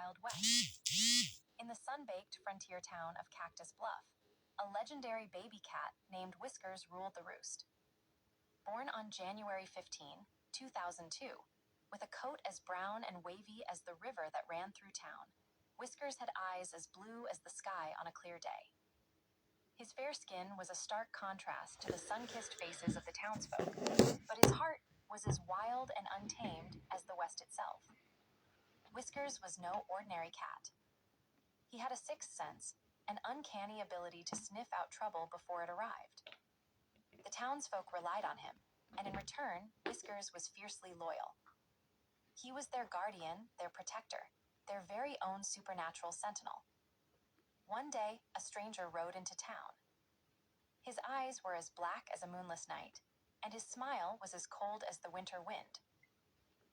Wild West. In the sun-baked frontier town of Cactus Bluff, a legendary baby cat named Whiskers ruled the roost. Born on January 15, 2002, with a coat as brown and wavy as the river that ran through town, Whiskers had eyes as blue as the sky on a clear day. His fair skin was a stark contrast to the sun-kissed faces of the townsfolk, but his heart was as wild and untamed as the West itself. Whiskers was no ordinary cat. He had a sixth sense, an uncanny ability to sniff out trouble before it arrived. The townsfolk relied on him, and in return, Whiskers was fiercely loyal. He was their guardian, their protector, their very own supernatural sentinel. One day, a stranger rode into town. His eyes were as black as a moonless night, and his smile was as cold as the winter wind.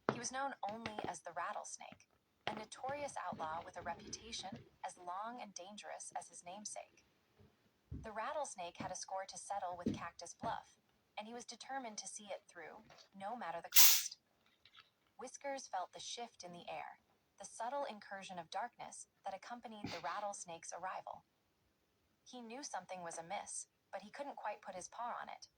He was known only as the Rattlesnake, a notorious outlaw with a reputation as long and dangerous as his namesake. The Rattlesnake had a score to settle with Cactus Bluff, and he was determined to see it through, no matter the cost. Whiskers felt the shift in the air, the subtle incursion of darkness that accompanied the Rattlesnake's arrival. He knew something was amiss, but he couldn't quite put his paw on it.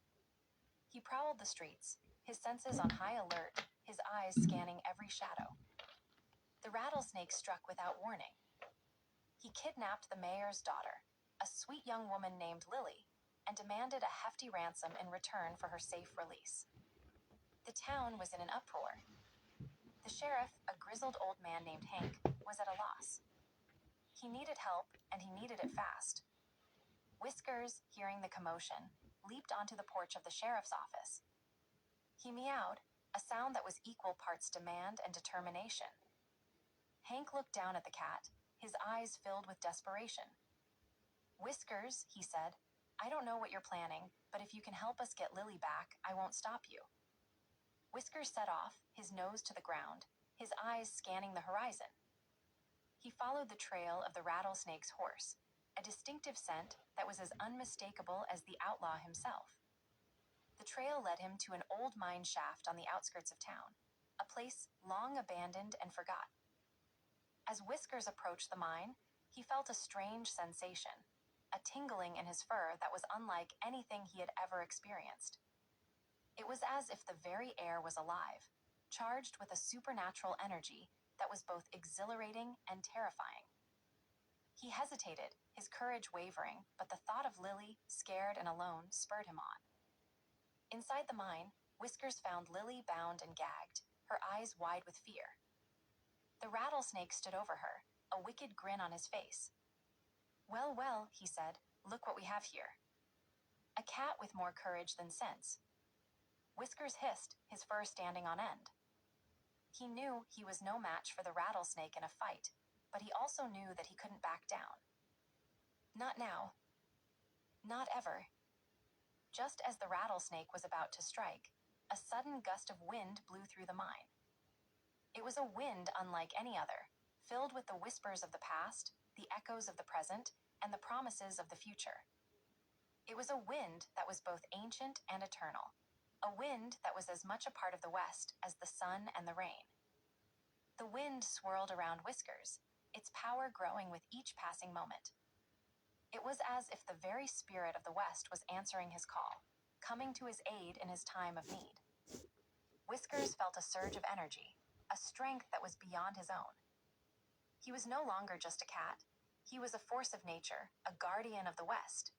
He prowled the streets, his senses on high alert, his eyes scanning every shadow. The Rattlesnake struck without warning. He kidnapped the mayor's daughter, a sweet young woman named Lily, and demanded a hefty ransom in return for her safe release. The town was in an uproar. The sheriff, a grizzled old man named Hank, was at a loss. He needed help, and he needed it fast. Whiskers, hearing the commotion, leaped onto the porch of the sheriff's office. He meowed, a sound that was equal parts demand and determination. Hank looked down at the cat, his eyes filled with desperation. "Whiskers," he said, "I don't know what you're planning, but if you can help us get Lily back, I won't stop you." Whiskers set off, his nose to the ground, his eyes scanning the horizon. He followed the trail of the Rattlesnake's horse, a distinctive scent that was as unmistakable as the outlaw himself. The trail led him to an old mine shaft on the outskirts of town, a place long abandoned and forgotten. As Whiskers approached the mine, he felt a strange sensation, a tingling in his fur that was unlike anything he had ever experienced. It was as if the very air was alive, charged with a supernatural energy that was both exhilarating and terrifying. He hesitated, his courage wavering, but the thought of Lily, scared and alone, spurred him on. Inside the mine, Whiskers found Lily bound and gagged, her eyes wide with fear. The Rattlesnake stood over her, a wicked grin on his face. "Well, well," he said, "look what we have here." A cat with more courage than sense. Whiskers hissed, his fur standing on end. He knew he was no match for the Rattlesnake in a fight, but he also knew that he couldn't back down. Not now. Not ever. Just as the Rattlesnake was about to strike, a sudden gust of wind blew through the mine. It was a wind unlike any other, filled with the whispers of the past, the echoes of the present, and the promises of the future. It was a wind that was both ancient and eternal, a wind that was as much a part of the West as the sun and the rain. The wind swirled around Whiskers, its power growing with each passing moment. It was as if the very spirit of the West was answering his call, coming to his aid in his time of need. Whiskers felt a surge of energy, a strength that was beyond his own. He was no longer just a cat. He was a force of nature, a guardian of the West.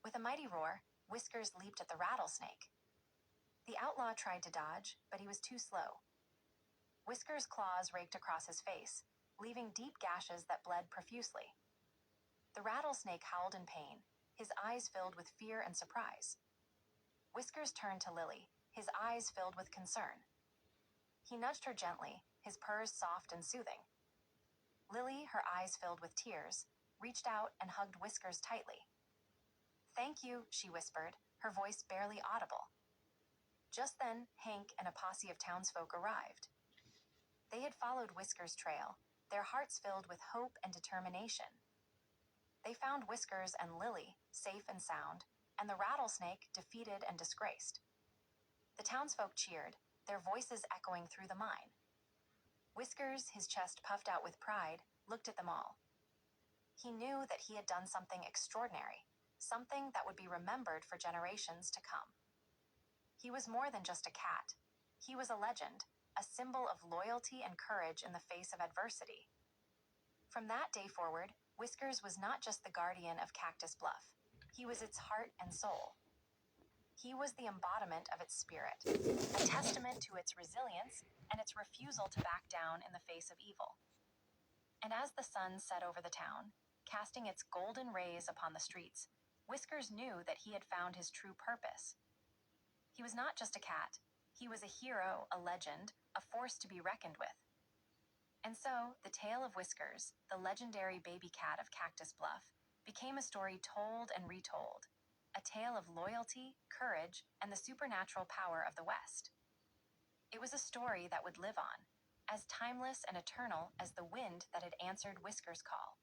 With a mighty roar, Whiskers leaped at the Rattlesnake. The outlaw tried to dodge, but he was too slow. Whiskers' claws raked across his face, leaving deep gashes that bled profusely. The Rattlesnake howled in pain, his eyes filled with fear and surprise. Whiskers turned to Lily, his eyes filled with concern. He nudged her gently, his purrs soft and soothing. Lily, her eyes filled with tears, reached out and hugged Whiskers tightly. "Thank you," she whispered, her voice barely audible. Just then, Hank and a posse of townsfolk arrived. They had followed Whiskers' trail, their hearts filled with hope and determination. They found Whiskers and Lily safe and sound, and the Rattlesnake defeated and disgraced. The townsfolk cheered, their voices echoing through the mine. Whiskers, his chest puffed out with pride, looked at them all. He knew that he had done something extraordinary, something that would be remembered for generations to come. He was more than just a cat. He was a legend, a symbol of loyalty and courage in the face of adversity. From that day forward, Whiskers was not just the guardian of Cactus Bluff. He was its heart and soul. He was the embodiment of its spirit, a testament to its resilience and its refusal to back down in the face of evil. And as the sun set over the town, casting its golden rays upon the streets, Whiskers knew that he had found his true purpose. He was not just a cat. He was a hero, a legend, a force to be reckoned with. And so, the tale of Whiskers, the legendary baby cat of Cactus Bluff, became a story told and retold, a tale of loyalty, courage, and the supernatural power of the West. It was a story that would live on, as timeless and eternal as the wind that had answered Whiskers' call.